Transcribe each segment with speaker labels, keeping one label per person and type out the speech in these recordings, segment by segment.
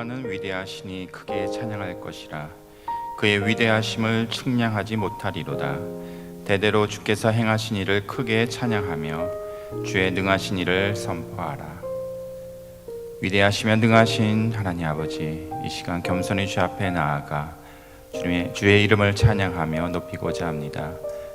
Speaker 1: 여호와는 위대하시니 크게 찬양할 것이라. 그의 위대하심을 측량하지 못하리로다. 대대로 주께서 행하신 일을 크게 찬양하며 주의 능하신 일을 선포하라. 위대하시며 능하신 하나님 아버지, 이 시간 겸손히 주 앞에 나아가 주의 이름을 찬양하며 높이고자 합니다.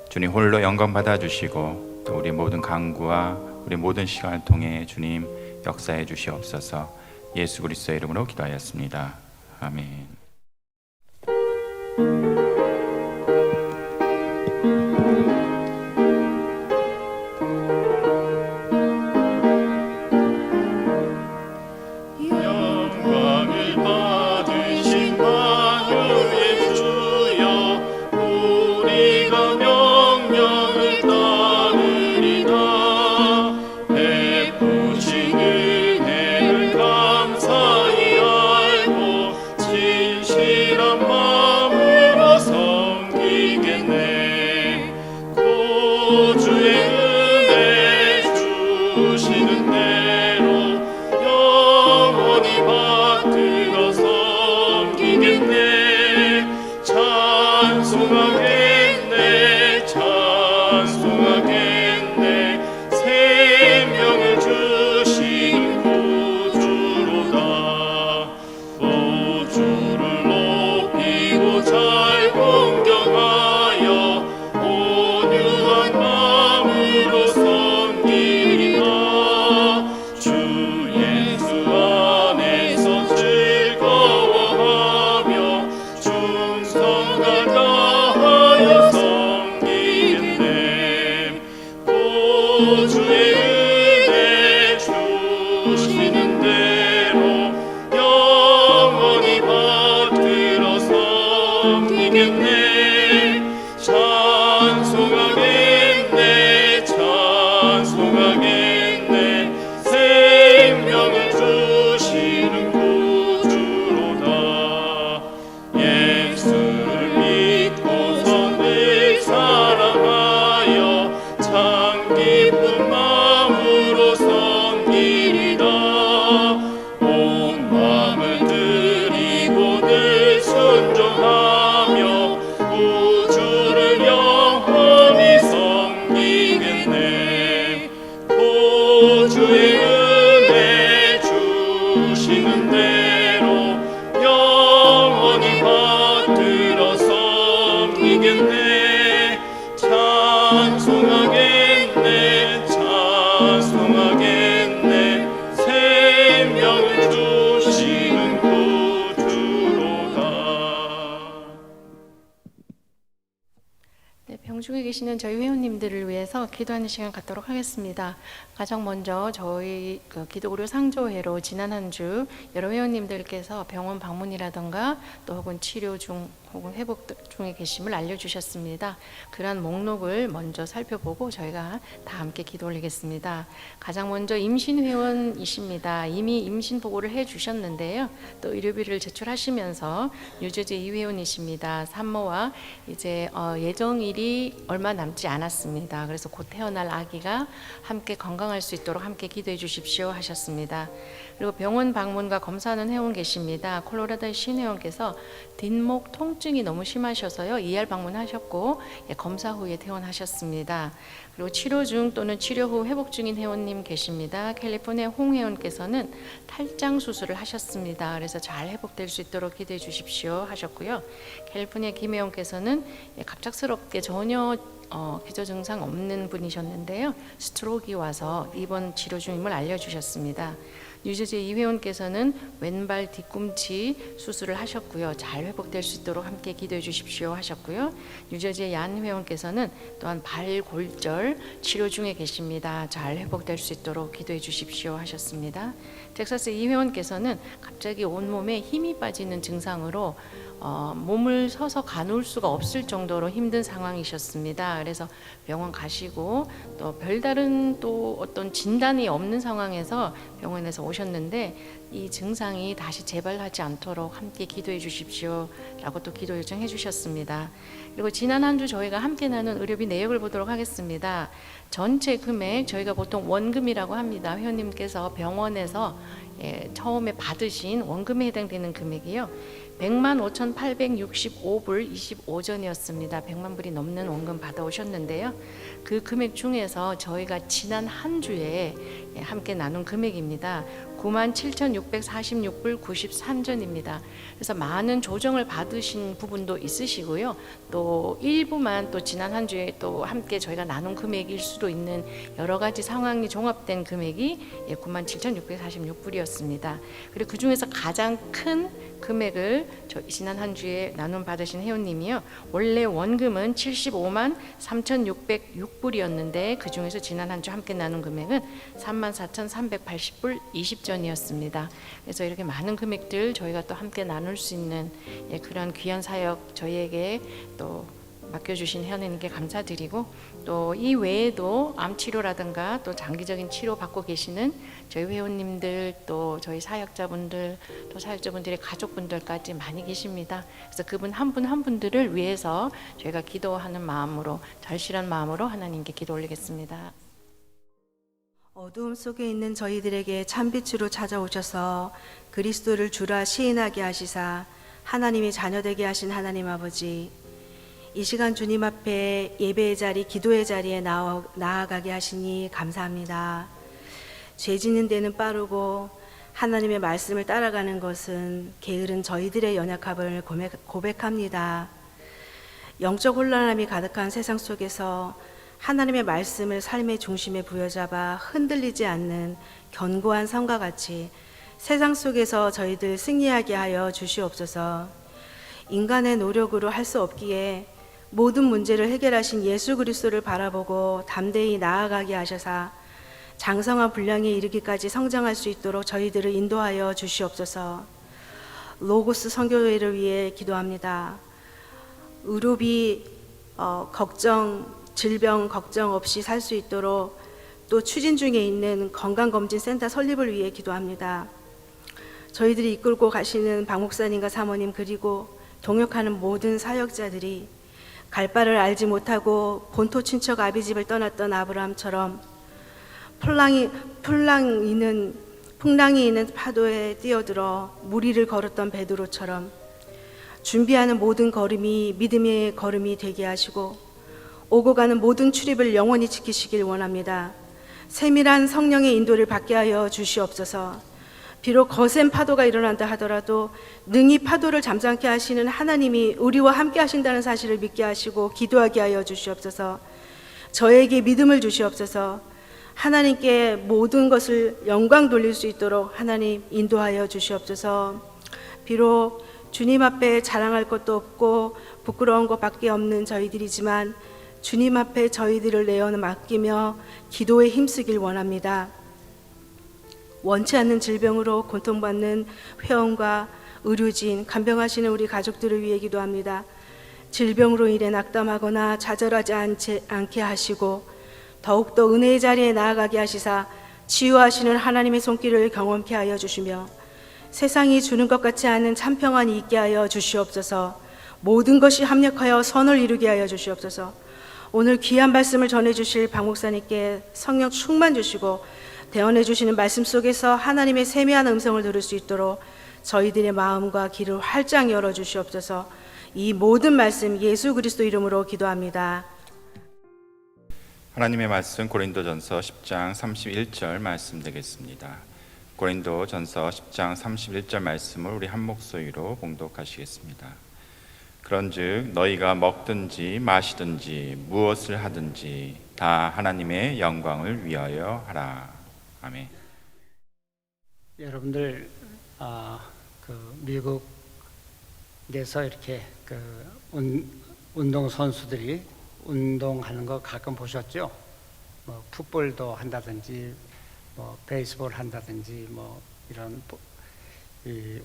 Speaker 1: 주님 홀로 영광 받아주시고 또 우리 모든 강구와 우리 모든 시간을 통해 주님 역사해 주시옵소서. 예수 그리스도의 이름으로 기도하였습니다. 아멘.
Speaker 2: 병중에 계시는 저희 회원님들을 위해서 기도하는 시간 갖도록 하겠습니다. 가장 먼저 저희 기도의료 상조회로 지난 한 주 여러 회원님들께서 병원 방문이라던가 또 혹은 치료 중 혹은 회복 중에 계심을 알려주셨습니다. 그러한 목록을 먼저 살펴보고 저희가 다 함께 기도 올리겠습니다. 가장 먼저 임신회원이십니다. 이미 임신 보고를 해주셨는데요. 또 의료비를 제출하시면서 유저제 2회원이십니다. 산모와 이제 예정일이 얼마 남지 않았습니다. 그래서 곧 태어날 아기가 함께 건강할 수 있도록 함께 기도해 주십시오 하셨습니다. 그리고 병원 방문과 검사하는 회원 계십니다. 콜로라도의 신회원께서 뒷목 통증이 너무 심하셔서요 2할 방문하셨고 검사 후에 퇴원하셨습니다. 그리고 치료 중 또는 치료 후 회복 중인 회원님 계십니다. 캘리포니아 홍 회원께서는 탈장 수술을 하셨습니다. 그래서 잘 회복될 수 있도록 기도해 주십시오 하셨고요. 캘리포니아 김 회원께서는 갑작스럽게 전혀 기저 증상 없는 분이셨는데요. 스트로크가 와서 입원 치료 중임을 알려주셨습니다. 뉴저지 이 회원께서는 왼발 뒤꿈치 수술을 하셨고요. 잘 회복될 수 있도록 함께 기도해 주십시오 하셨고요. 뉴저지의 얀 회원께서는 또한 발골절 치료 중에 계십니다. 잘 회복될 수 있도록 기도해 주십시오 하셨습니다. 텍사스 이 회원께서는 갑자기 온몸에 힘이 빠지는 증상으로 몸을 서서 가눌 수가 없을 정도로 힘든 상황이셨습니다. 그래서 병원 가시고 또 별다른 또 어떤 진단이 없는 상황에서 병원에서 오셨는데 이 증상이 다시 재발하지 않도록 함께 기도해 주십시오 라고 또 기도 요청해 주셨습니다. 그리고 지난 한 주 저희가 함께 나눈 의료비 내역을 보도록 하겠습니다. 전체 금액 저희가 보통 원금이라고 합니다. 회원님께서 병원에서 처음에 받으신 원금에 해당되는 금액이요. 105,865불 25전이었습니다. 100만 불이 넘는 원금 받아오셨는데요. 그 금액 중에서 저희가 지난 한 주에 함께 나눈 금액입니다. 97,646불 93전입니다. 그래서 많은 조정을 받으신 부분도 있으시고요. 또 일부만 또 지난 한 주에 또 함께 저희가 나눈 금액일 수도 있는 여러 가지 상황이 종합된 금액이 97,646불이었습니다. 그리고 그 중에서 가장 큰 금액을 지난 한 주에 나눔 받으신 회원님이요. 원래 원금은 75만 3,606불이었는데 그 중에서 지난 한 주 함께 나눈 금액은 34,380불 20전이었습니다. 그래서 이렇게 많은 금액들 저희가 또 함께 나눌 수 있는 그런 귀한 사역 저희에게 또 맡겨주신 회원님께 감사드리고, 또 이 외에도 암 치료라든가 또 장기적인 치료 받고 계시는 저희 회원님들, 또 저희 사역자분들, 또 사역자분들의 가족분들까지 많이 계십니다. 그래서 그분 한 분 한 분들을 위해서 저희가 기도하는 마음으로, 절실한 마음으로 하나님께 기도 올리겠습니다.
Speaker 3: 어두움 속에 있는 저희들에게 참빛으로 찾아오셔서 그리스도를 주라 시인하게 하시사 하나님의 자녀되게 하신 하나님 아버지, 이 시간 주님 앞에 예배의 자리, 기도의 자리에 나아가게 하시니 감사합니다. 죄 짓는 데는 빠르고 하나님의 말씀을 따라가는 것은 게으른 저희들의 연약함을 고백합니다. 영적 혼란함이 가득한 세상 속에서 하나님의 말씀을 삶의 중심에 부여잡아 흔들리지 않는 견고한 성과 같이 세상 속에서 저희들 승리하게 하여 주시옵소서. 인간의 노력으로 할 수 없기에 모든 문제를 해결하신 예수 그리스도를 바라보고 담대히 나아가게 하셔서 장성한 분량에 이르기까지 성장할 수 있도록 저희들을 인도하여 주시옵소서. 로고스 선교회를 위해 기도합니다. 의료비 질병 걱정 없이 살 수 있도록, 또 추진 중에 있는 건강검진센터 설립을 위해 기도합니다. 저희들이 이끌고 가시는 박 목사님과 사모님, 그리고 동역하는 모든 사역자들이 갈 바를 알지 못하고 본토 친척 아비집을 떠났던 아브라함처럼 풍랑이 있는 파도에 뛰어들어 무리를 걸었던 베드로처럼 준비하는 모든 걸음이 믿음의 걸음이 되게 하시고 오고 가는 모든 출입을 영원히 지키시길 원합니다. 세밀한 성령의 인도를 받게 하여 주시옵소서. 비록 거센 파도가 일어난다 하더라도 능히 파도를 잠잠케 하시는 하나님이 우리와 함께 하신다는 사실을 믿게 하시고 기도하게 하여 주시옵소서. 저에게 믿음을 주시옵소서. 하나님께 모든 것을 영광 돌릴 수 있도록 하나님 인도하여 주시옵소서. 비록 주님 앞에 자랑할 것도 없고 부끄러운 것밖에 없는 저희들이지만 주님 앞에 저희들을 내어 맡기며 기도에 힘쓰길 원합니다. 원치 않는 질병으로 고통받는 회원과 의료진, 간병하시는 우리 가족들을 위해 기도합니다. 질병으로 인해 낙담하거나 좌절하지 않게 하시고 더욱더 은혜의 자리에 나아가게 하시사 치유하시는 하나님의 손길을 경험케 하여 주시며 세상이 주는 것 같지 않은 참평안이 있게 하여 주시옵소서. 모든 것이 합력하여 선을 이루게 하여 주시옵소서. 오늘 귀한 말씀을 전해주실 박 목사님께 성령 충만 주시고 대언해 주시는 말씀 속에서 하나님의 세미한 음성을 들을 수 있도록 저희들의 마음과 귀를 활짝 열어 주시옵소서. 이 모든 말씀 예수 그리스도 이름으로 기도합니다.
Speaker 1: 하나님의 말씀 고린도전서 10장 31절 말씀 되겠습니다. 고린도전서 10장 31절 말씀을 우리 한 목소리로 봉독하시겠습니다. 그런즉 너희가 먹든지 마시든지 무엇을 하든지 다 하나님의 영광을 위하여 하라. 아멘.
Speaker 4: 여러분들 미국에서 이렇게 운동 선수들이 운동하는 거 가끔 보셨죠? 뭐 풋볼도 한다든지, 뭐 베이스볼 한다든지, 뭐 이런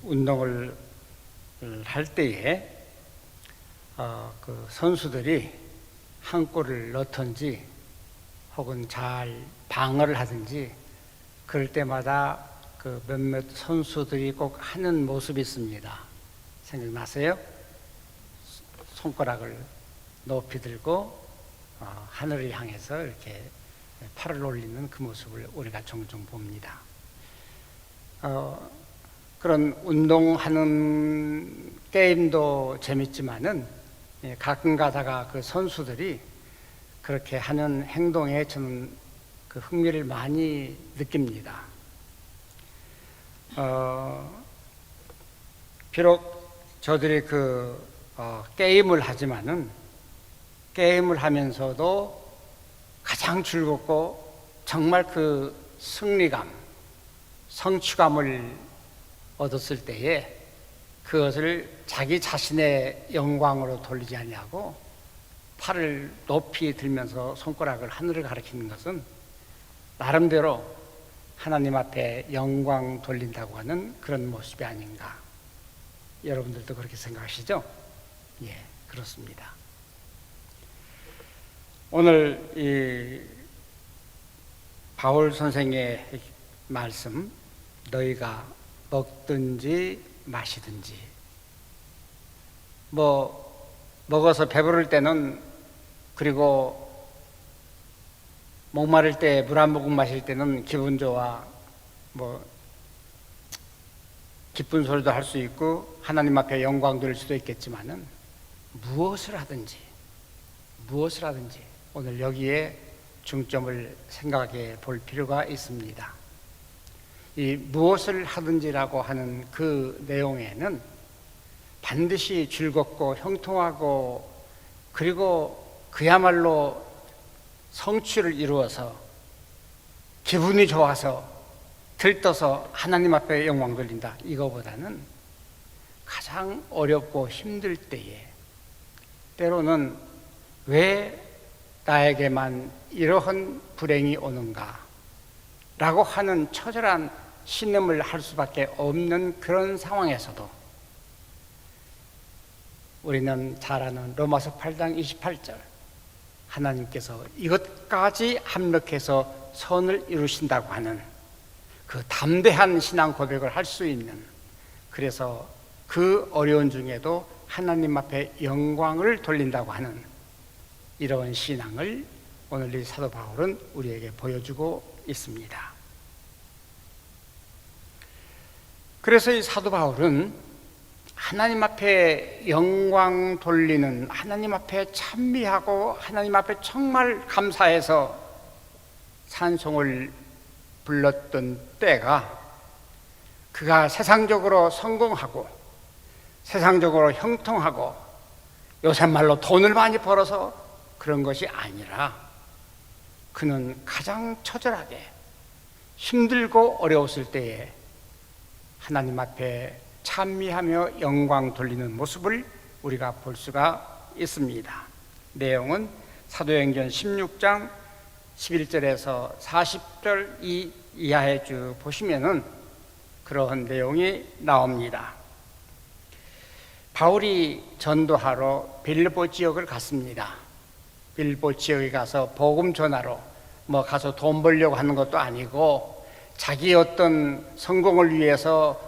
Speaker 4: 운동을 할 때에 그 선수들이 한 골을 넣든지 혹은 잘 방어를 하든지 그럴 때마다 그 몇몇 선수들이 꼭 하는 모습이 있습니다. 생각나세요? 손가락을 높이 들고 하늘을 향해서 이렇게 팔을 올리는 그 모습을 우리가 종종 봅니다. 그런 운동하는 게임도 재밌지만은 가끔 가다가 그 선수들이 그렇게 하는 행동에 저는 그 흥미를 많이 느낍니다. 비록 저들이 게임을 하지만은 게임을 하면서도 가장 즐겁고 정말 그 승리감, 성취감을 얻었을 때에 그것을 자기 자신의 영광으로 돌리지 아니하고 팔을 높이 들면서 손가락을 하늘을 가리키는 것은 나름대로 하나님 앞에 영광 돌린다고 하는 그런 모습이 아닌가. 여러분들도 그렇게 생각하시죠? 예, 그렇습니다. 오늘 이 바울 선생의 말씀, 너희가 먹든지 마시든지, 먹어서 배부를 때는, 그리고 목마를 때 물 한 모금 마실 때는 기분 좋아, 기쁜 소리도 할 수 있고 하나님 앞에 영광 돌릴 수도 있겠지만은 무엇을 하든지 오늘 여기에 중점을 생각해 볼 필요가 있습니다. 이 무엇을 하든지라고 하는 그 내용에는 반드시 즐겁고 형통하고, 그리고 그야말로 성취를 이루어서 기분이 좋아서 들떠서 하나님 앞에 영광 돌린다, 이거보다는 가장 어렵고 힘들 때에 때로는 왜 나에게만 이러한 불행이 오는가 라고 하는 처절한 신음을 할 수밖에 없는 그런 상황에서도 우리는 잘 아는 로마서 8장 28절, 하나님께서 이것까지 합력해서 선을 이루신다고 하는 그 담대한 신앙 고백을 할 수 있는, 그래서 그 어려운 중에도 하나님 앞에 영광을 돌린다고 하는 이러한 신앙을 오늘 이 사도 바울은 우리에게 보여주고 있습니다. 그래서 이 사도 바울은 하나님 앞에 영광 돌리는, 하나님 앞에 찬미하고 하나님 앞에 정말 감사해서 찬송을 불렀던 때가, 그가 세상적으로 성공하고 세상적으로 형통하고 요새 말로 돈을 많이 벌어서 그런 것이 아니라, 그는 가장 처절하게 힘들고 어려웠을 때에 하나님 앞에 찬미하며 영광 돌리는 모습을 우리가 볼 수가 있습니다. 내용은 사도행전 16장 11절에서 40절 이하에 쭉 보시면은 그러한 내용이 나옵니다. 바울이 전도하러 빌보 지역을 갔습니다. 빌보 지역에 가서 복음 전하러 가서 돈 벌려고 하는 것도 아니고, 자기 어떤 성공을 위해서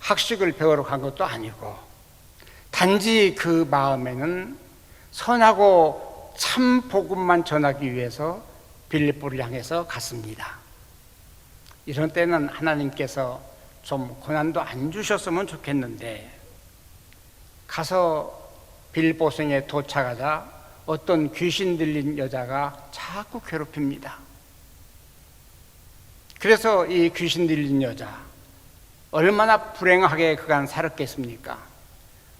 Speaker 4: 학식을 배우러 간 것도 아니고, 단지 그 마음에는 선하고 참 복음만 전하기 위해서 빌립보를 향해서 갔습니다. 이런 때는 하나님께서 좀 고난도 안 주셨으면 좋겠는데, 가서 빌립보성에 도착하자 어떤 귀신 들린 여자가 자꾸 괴롭힙니다. 그래서 이 귀신 들린 여자, 얼마나 불행하게 그간 살았겠습니까?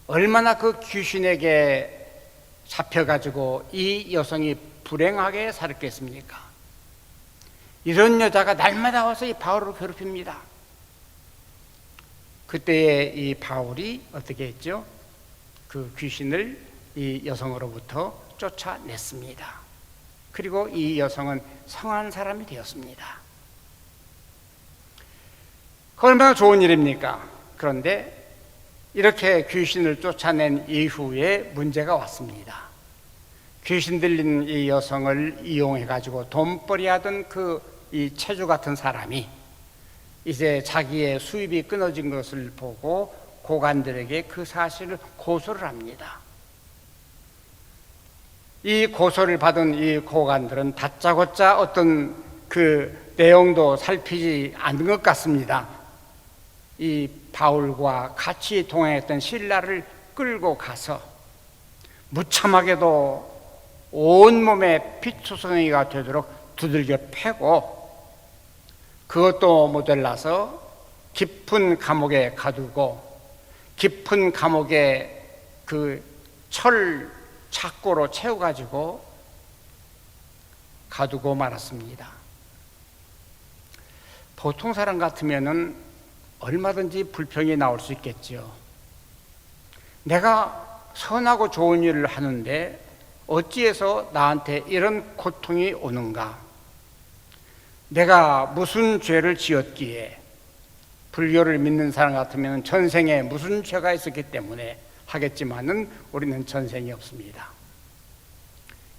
Speaker 4: 얼마나 그 귀신에게 잡혀가지고 이 여성이 불행하게 살았겠습니까? 이런 여자가 날마다 와서 이 바울을 괴롭힙니다. 그때에 이 바울이 어떻게 했죠? 그 귀신을 이 여성으로부터 쫓아냈습니다. 그리고 이 여성은 성한 사람이 되었습니다. 얼마나 좋은 일입니까? 그런데 이렇게 귀신을 쫓아낸 이후에 문제가 왔습니다. 귀신 들린 이 여성을 이용해 가지고 돈벌이 하던 이 체주 같은 사람이 이제 자기의 수입이 끊어진 것을 보고 고관들에게 그 사실을 고소를 합니다. 이 고소를 받은 이 고관들은 다짜고짜 어떤 그 내용도 살피지 않는 것 같습니다. 이 바울과 같이 동행했던 실라를 끌고 가서 무참하게도 온몸에 피투성이가 되도록 두들겨 패고, 그것도 모자라서 깊은 감옥에 가두고, 깊은 감옥에 그 철 착고로 채워가지고 가두고 말았습니다. 보통 사람 같으면은 얼마든지 불평이 나올 수 있겠죠. 내가 선하고 좋은 일을 하는데 어찌해서 나한테 이런 고통이 오는가? 내가 무슨 죄를 지었기에? 불교를 믿는 사람 같으면 전생에 무슨 죄가 있었기 때문에 하겠지만은 우리는 전생이 없습니다.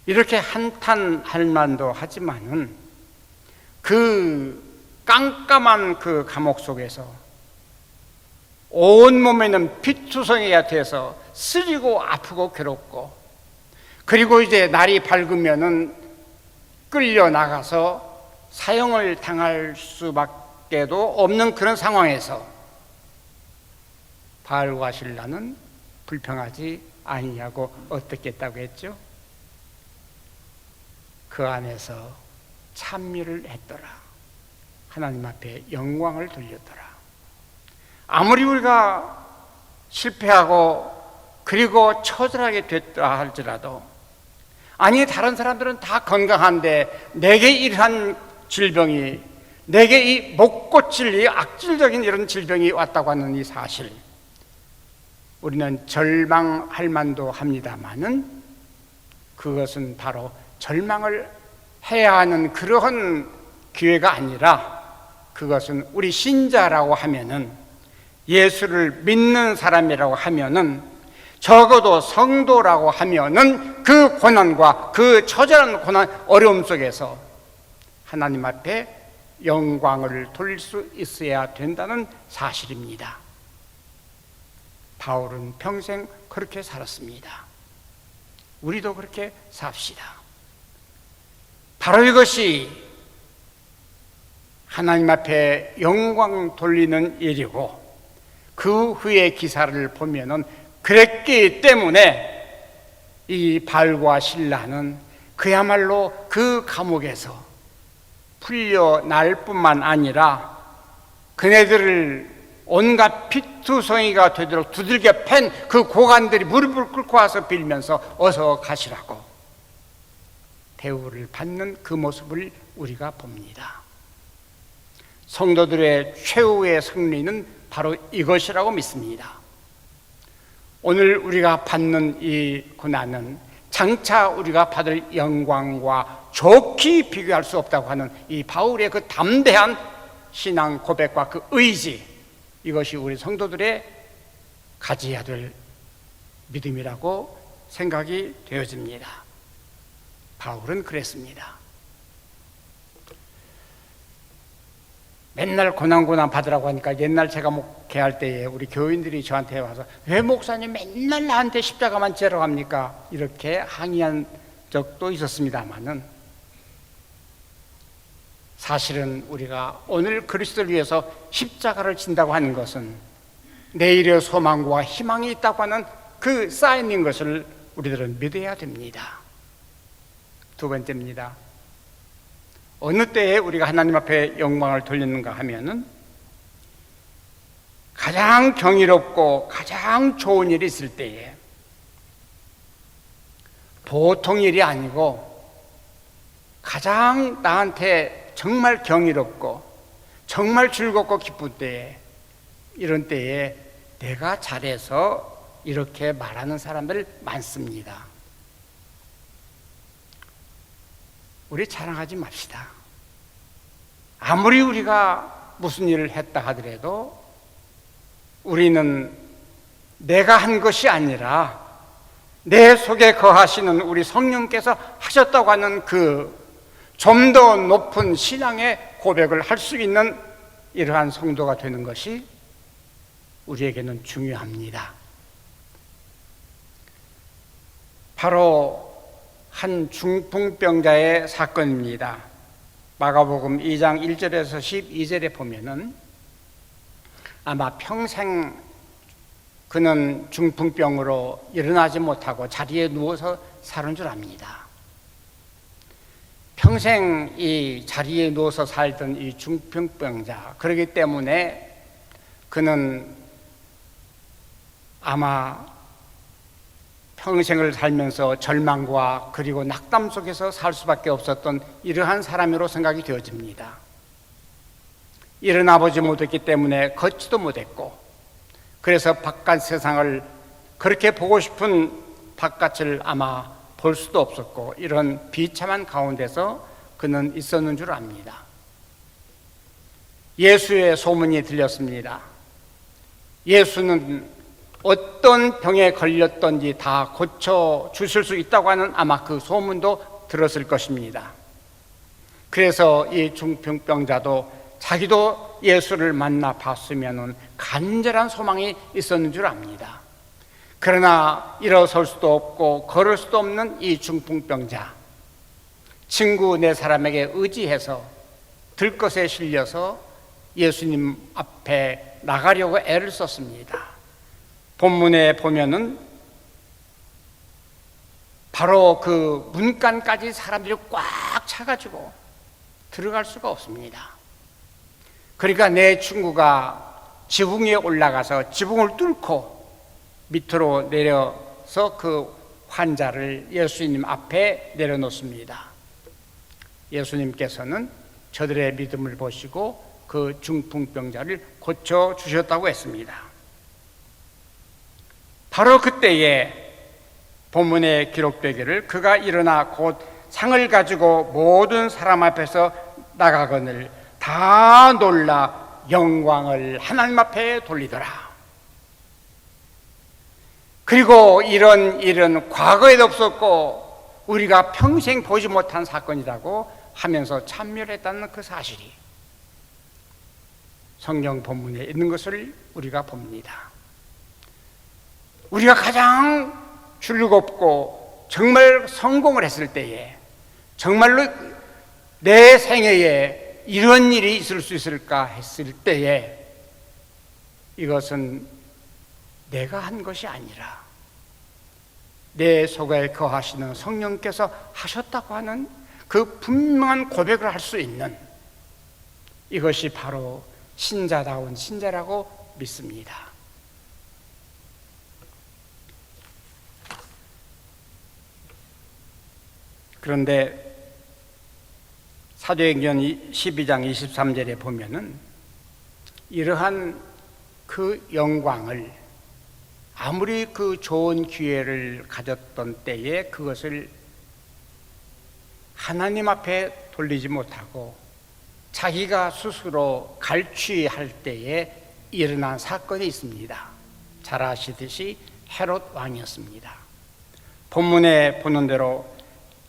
Speaker 4: 이렇게 한탄할 만도 하지만은 그 깜깜한 그 감옥 속에서 온몸에는 피투성이가 돼서 쓰리고 아프고 괴롭고, 그리고 이제 날이 밝으면은 끌려 나가서 사형을 당할 수밖에도 없는 그런 상황에서 바울과 실라는 불평하지 아니하고 어떻게 했다고 했죠? 그 안에서 찬미를 했더라. 하나님 앞에 영광을 돌렸더라. 아무리 우리가 실패하고 그리고 처절하게 됐다 할지라도, 아니 다른 사람들은 다 건강한데 내게 이러한 질병이, 내게 이 못 고칠 이 악질적인 이런 질병이 왔다고 하는 이 사실, 우리는 절망할 만도 합니다마는 그것은 바로 절망을 해야 하는 그러한 기회가 아니라, 그것은 우리 신자라고 하면은, 예수를 믿는 사람이라고 하면은, 적어도 성도라고 하면은 그 고난과 그 처절한 고난, 어려움 속에서 하나님 앞에 영광을 돌릴 수 있어야 된다는 사실입니다. 바울은 평생 그렇게 살았습니다. 우리도 그렇게 삽시다. 바로 이것이 하나님 앞에 영광 돌리는 일이고, 그 후의 기사를 보면은 그랬기 때문에 이 바울과 실라는 그야말로 그 감옥에서 풀려날 뿐만 아니라 그네들을 온갖 피투성이가 되도록 두들겨 팬 그 고관들이 무릎을 꿇고 와서 빌면서 어서 가시라고 대우를 받는 그 모습을 우리가 봅니다. 성도들의 최후의 승리는 바로 이것이라고 믿습니다. 오늘 우리가 받는 이 고난은 장차 우리가 받을 영광과 좋게 비교할 수 없다고 하는 이 바울의 그 담대한 신앙 고백과 그 의지, 이것이 우리 성도들의 가져야 될 믿음이라고 생각이 되어집니다. 바울은 그랬습니다. 맨날 고난 받으라고 하니까, 옛날 제가 목회할 때에 우리 교인들이 저한테 와서 왜 목사님 맨날 나한테 십자가만 지라고 합니까? 이렇게 항의한 적도 있었습니다만은, 사실은 우리가 오늘 그리스도를 위해서 십자가를 진다고 하는 것은 내일의 소망과 희망이 있다고 하는 그 사인인 것을 우리들은 믿어야 됩니다. 두 번째입니다. 어느 때에 우리가 하나님 앞에 영광을 돌리는가 하면은, 가장 경이롭고 가장 좋은 일이 있을 때에, 보통 일이 아니고 가장 나한테 정말 경이롭고 정말 즐겁고 기쁜 때에, 이런 때에 내가 잘해서 이렇게 말하는 사람들 많습니다. 우리 자랑하지 맙시다. 아무리 우리가 무슨 일을 했다 하더라도 우리는 내가 한 것이 아니라 내 속에 거하시는 우리 성령께서 하셨다고 하는 그 좀 더 높은 신앙의 고백을 할 수 있는 이러한 성도가 되는 것이 우리에게는 중요합니다. 바로 한 중풍병자의 사건입니다. 마가복음 2장 1절에서 12절에 보면은, 아마 평생 그는 중풍병으로 일어나지 못하고 자리에 누워서 사는 줄 압니다. 평생 이 자리에 누워서 살던 이 중풍병자, 그렇기 때문에 그는 아마 평생을 살면서 절망과 그리고 낙담 속에서 살 수밖에 없었던 이러한 사람으로 생각이 되어집니다. 일어나 보지 못했기 때문에 걷지도 못했고, 그래서 바깥 세상을 그렇게 보고 싶은 바깥을 아마 볼 수도 없었고, 이런 비참한 가운데서 그는 있었는 줄 압니다. 예수의 소문이 들렸습니다. 예수는 어떤 병에 걸렸던지 다 고쳐 주실 수 있다고 하는 아마 그 소문도 들었을 것입니다. 그래서 이 중풍병자도 자기도 예수를 만나 봤으면 간절한 소망이 있었는 줄 압니다. 그러나 일어설 수도 없고 걸을 수도 없는 이 중풍병자, 친구 네 사람에게 의지해서 들것에 실려서 예수님 앞에 나가려고 애를 썼습니다. 본문에 보면은 바로 그 문간까지 사람들이 꽉 차가지고 들어갈 수가 없습니다. 그러니까 내 친구가 지붕 위에 올라가서 지붕을 뚫고 밑으로 내려서 그 환자를 예수님 앞에 내려놓습니다. 예수님께서는 저들의 믿음을 보시고 그 중풍병자를 고쳐 주셨다고 했습니다. 바로 그때에 본문에 기록되기를 그가 일어나 곧 상을 가지고 모든 사람 앞에서 나가거늘 다 놀라 영광을 하나님 앞에 돌리더라. 그리고 이런 일은 과거에도 없었고 우리가 평생 보지 못한 사건이라고 하면서 찬멸했다는 그 사실이 성경 본문에 있는 것을 우리가 봅니다. 우리가 가장 즐겁고 정말 성공을 했을 때에, 정말로 내 생애에 이런 일이 있을 수 있을까 했을 때에, 이것은 내가 한 것이 아니라 내 속에 거하시는 성령께서 하셨다고 하는 그 분명한 고백을 할 수 있는, 이것이 바로 신자다운 신자라고 믿습니다. 그런데 사도행전 12장 23절에 보면은 이러한 그 영광을 아무리 그 좋은 기회를 가졌던 때에 그것을 하나님 앞에 돌리지 못하고 자기가 스스로 갈취할 때에 일어난 사건이 있습니다. 잘 아시듯이 헤롯 왕이었습니다. 본문에 보는 대로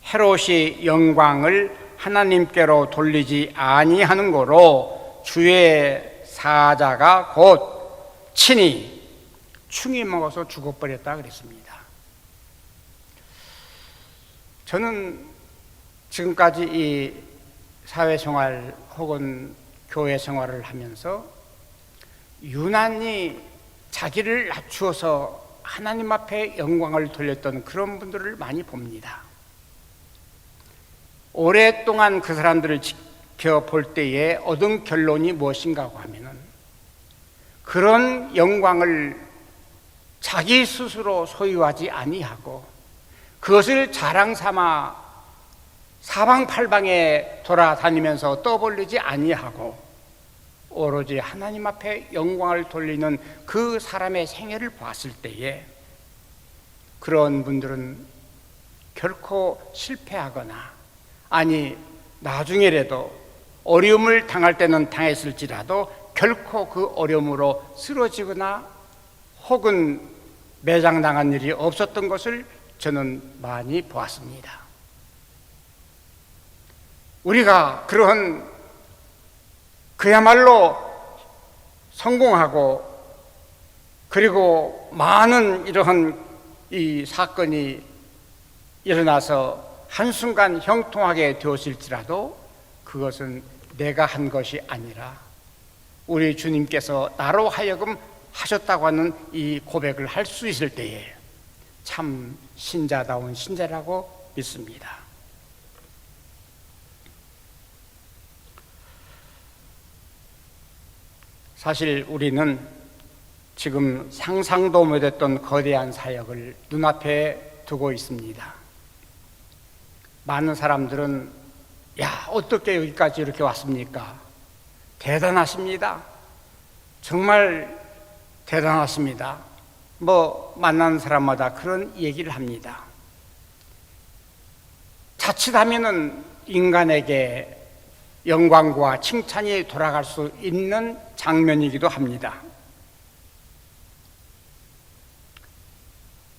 Speaker 4: 헤롯이 영광을 하나님께로 돌리지 아니하는 거로 주의 사자가 곧 친히 충이 먹어서 죽어버렸다 그랬습니다. 저는 지금까지 이 사회생활 혹은 교회 생활을 하면서 유난히 자기를 낮추어서 하나님 앞에 영광을 돌렸던 그런 분들을 많이 봅니다. 오랫동안 그 사람들을 지켜볼 때에 얻은 결론이 무엇인가 하면은 그런 영광을 자기 스스로 소유하지 아니하고 그것을 자랑 삼아 사방팔방에 돌아다니면서 떠벌리지 아니하고 오로지 하나님 앞에 영광을 돌리는 그 사람의 생애를 봤을 때에 그런 분들은 결코 실패하거나, 아니 나중에라도 어려움을 당할 때는 당했을지라도 결코 그 어려움으로 쓰러지거나 혹은 매장당한 일이 없었던 것을 저는 많이 보았습니다. 우리가 그러한 그야말로 성공하고 그리고 많은 이러한 이 사건이 일어나서 한순간 형통하게 되었을지라도 그것은 내가 한 것이 아니라 우리 주님께서 나로 하여금 하셨다고 하는 이 고백을 할 수 있을 때에 참 신자다운 신자라고 믿습니다. 사실 우리는 지금 상상도 못했던 거대한 사역을 눈앞에 두고 있습니다. 많은 사람들은 야, 어떻게 여기까지 이렇게 왔습니까? 대단하십니다. 정말 대단하십니다. 만나는 사람마다 그런 얘기를 합니다. 자칫하면은 인간에게 영광과 칭찬이 돌아갈 수 있는 장면이기도 합니다.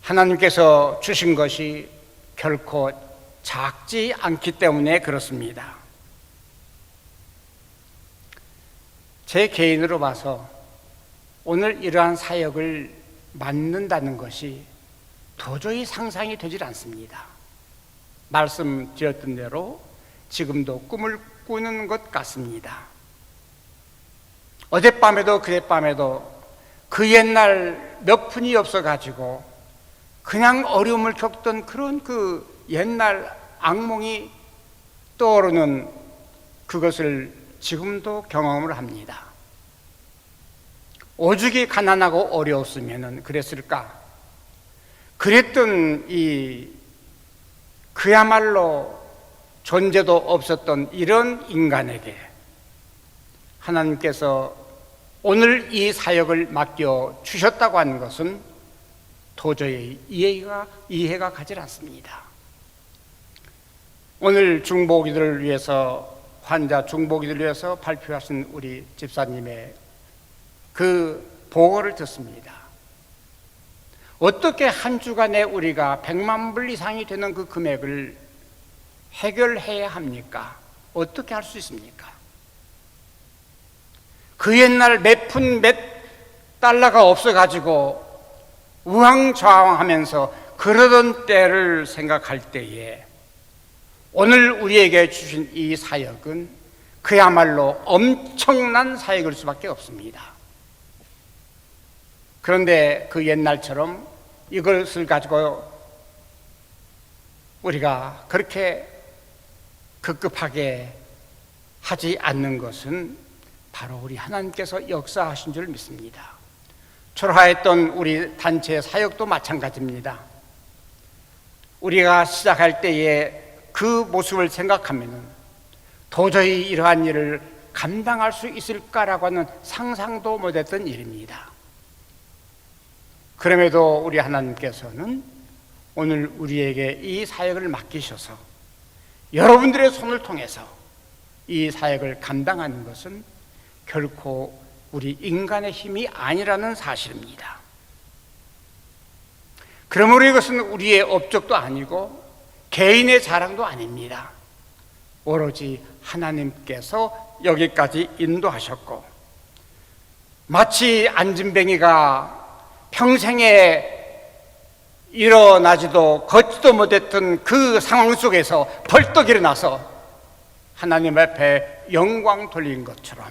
Speaker 4: 하나님께서 주신 것이 결코 작지 않기 때문에 그렇습니다. 제 개인으로 봐서 오늘 이러한 사역을 맡는다는 것이 도저히 상상이 되질 않습니다. 말씀드렸던 대로 지금도 꿈을 꾸는 것 같습니다. 어젯밤에도 그젯밤에도 그 옛날 몇 푼이 없어가지고 그냥 어려움을 겪던 그런 그 옛날 악몽이 떠오르는 그것을 지금도 경험을 합니다. 오죽이 가난하고 어려웠으면 그랬을까? 그랬던 그야말로 존재도 없었던 이런 인간에게 하나님께서 오늘 이 사역을 맡겨 주셨다고 하는 것은 도저히 이해가 가지 않습니다. 오늘 중보기들을 위해서, 환자 중보기들을 위해서 발표하신 우리 집사님의 그 보고를 듣습니다. 어떻게 한 주간에 우리가 100만 불 이상이 되는 그 금액을 해결해야 합니까? 어떻게 할 수 있습니까? 그 옛날 몇 푼 몇 달러가 없어가지고 우왕좌왕하면서 그러던 때를 생각할 때에 오늘 우리에게 주신 이 사역은 그야말로 엄청난 사역일 수밖에 없습니다. 그런데 그 옛날처럼 이것을 가지고 우리가 그렇게 급급하게 하지 않는 것은 바로 우리 하나님께서 역사하신 줄 믿습니다. 초라했던 우리 단체 사역도 마찬가지입니다. 우리가 시작할 때에 그 모습을 생각하면 도저히 이러한 일을 감당할 수 있을까라고 하는 상상도 못했던 일입니다. 그럼에도 우리 하나님께서는 오늘 우리에게 이 사역을 맡기셔서 여러분들의 손을 통해서 이 사역을 감당하는 것은 결코 우리 인간의 힘이 아니라는 사실입니다. 그러므로 이것은 우리의 업적도 아니고 개인의 자랑도 아닙니다. 오로지 하나님께서 여기까지 인도하셨고, 마치 안진뱅이가 평생에 일어나지도 걷지도 못했던 그 상황 속에서 벌떡 일어나서 하나님 앞에 영광 돌린 것처럼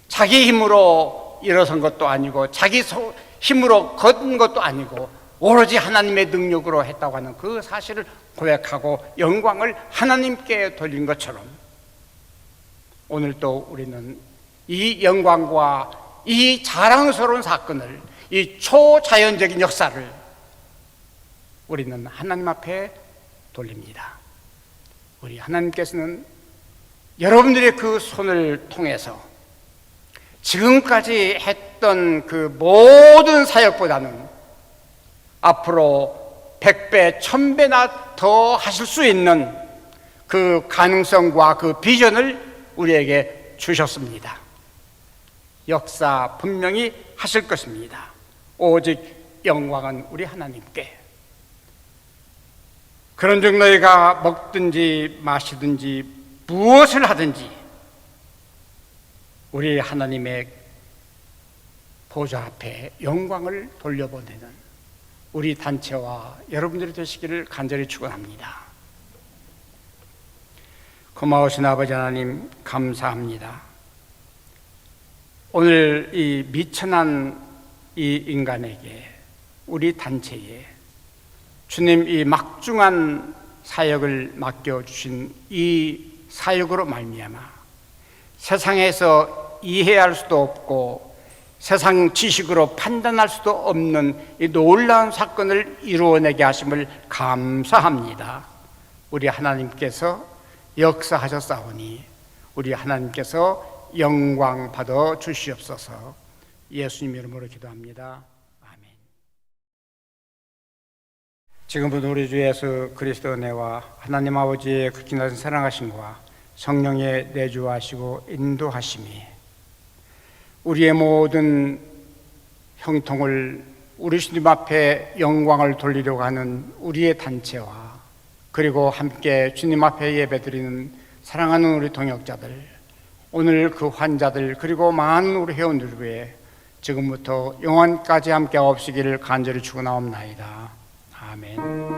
Speaker 4: 자기 힘으로 일어선 것도 아니고 자기 힘으로 걷은 것도 아니고 오로지 하나님의 능력으로 했다고 하는 그 사실을 고백하고 영광을 하나님께 돌린 것처럼 오늘 또 우리는 이 영광과 이 자랑스러운 사건을, 이 초자연적인 역사를 우리는 하나님 앞에 돌립니다. 우리 하나님께서는 여러분들의 그 손을 통해서 지금까지 했던 그 모든 사역보다는 앞으로 100배, 1000배나 더 하실 수 있는 그 가능성과 그 비전을 우리에게 주셨습니다. 역사 분명히 하실 것입니다. 오직 영광은 우리 하나님께. 그런즉 너희가 먹든지 마시든지 무엇을 하든지 우리 하나님의 보좌 앞에 영광을 돌려보내는 우리 단체와 여러분들이 되시기를 간절히 축원합니다. 고마우신 아버지 하나님, 감사합니다. 오늘 이 미천한 이 인간에게, 우리 단체에 주님 이 막중한 사역을 맡겨주신 이 사역으로 말미암아 세상에서 이해할 수도 없고 세상 지식으로 판단할 수도 없는 이 놀라운 사건을 이루어내게 하심을 감사합니다. 우리 하나님께서 역사하셨사오니 우리 하나님께서 영광 받아 주시옵소서. 예수님 이름으로 기도합니다. 아멘. 지금부터 우리 주 예수 그리스도 은혜와 하나님 아버지의 극히 낮은 사랑하심과 성령의 내주하시고 인도하심이 우리의 모든 형통을 우리 주님 앞에 영광을 돌리려고 하는 우리의 단체와 그리고 함께 주님 앞에 예배드리는 사랑하는 우리 동역자들, 오늘 그 환자들, 그리고 많은 우리 회원들 위해 지금부터 영원까지 함께 없으기를 간절히 축원하옵나이다. 아멘.